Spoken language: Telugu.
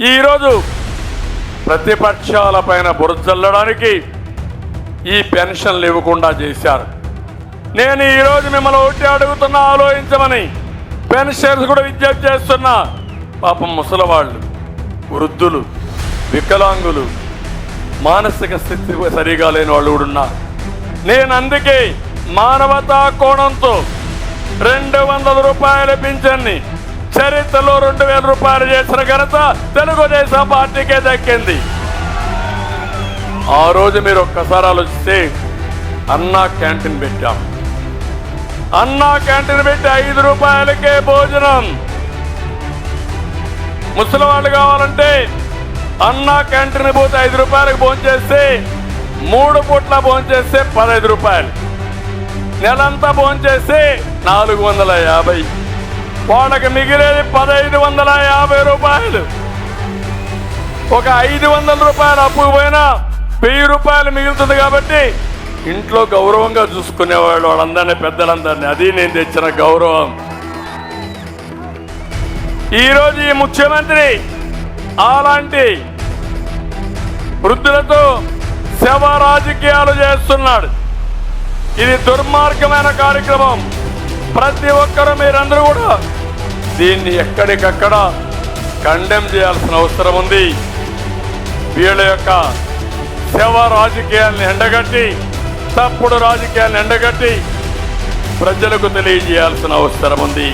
ఈరోజు ప్రతిపక్షాలపైన బురజల్లడానికి ఈ పెన్షన్లు ఇవ్వకుండా చేశారు. నేను ఈరోజు మిమ్మల్ని ఒకటి అడుగుతున్నా, ఆలోచించమని. పెన్షన్స్ కూడా విజ్ఞప్తి చేస్తున్నా. పాపం ముసలివాళ్ళు, వృద్ధులు, వికలాంగులు, మానసిక స్థితి సరిగా లేని వాళ్ళు కూడా ఉన్నారు. నేను అందుకే మానవతా కోణంతో 200 రూపాయల పింఛన్ని చరిత్రలో 2000 రూపాయలు చేసిన ఘనత తెలుగుదేశం పార్టీకే దక్కింది. ఆ రోజు మీరు ఒక్కసారి ఆలోచిస్తే అన్నా క్యాంటీన్ పెట్టాం. అన్నా క్యాంటీన్ పెట్టి 5 రూపాయలకే భోజనం. ముసలి వాళ్ళు కావాలంటే అన్నా క్యాంటీన్ పోతే 5 రూపాయలకు భోంచేస్తే 3 పూట్ల భోంచేస్తే 15 రూపాయలు. నెలంతా భోంచేస్తే 450. వాళ్ళకి మిగిలేది 1550 రూపాయలు. ఒక 500 రూపాయలు అప్పుకు పోయినా 1000 రూపాయలు మిగులుతుంది. కాబట్టి ఇంట్లో గౌరవంగా చూసుకునేవాళ్ళు వాళ్ళందరినీ, పెద్దలందరినీ. అది నేను తెచ్చిన గౌరవం. ఈరోజు ఈ ముఖ్యమంత్రి అలాంటి వృద్ధులతో శవ రాజకీయాలు చేస్తున్నాడు. ఇది దుర్మార్గమైన కార్యక్రమం. ప్రతి ఒక్కరూ, మీరందరూ కూడా దీన్ని ఎక్కడికక్కడ కండెమ్ చేయాల్సిన అవసరం ఉంది. వీళ్ళ యొక్క శవ రాజకీయాలను ఎండగట్టి, తప్పుడు రాజకీయాలను ఎండగట్టి ప్రజలకు తెలియజేయాల్సిన అవసరం ఉంది.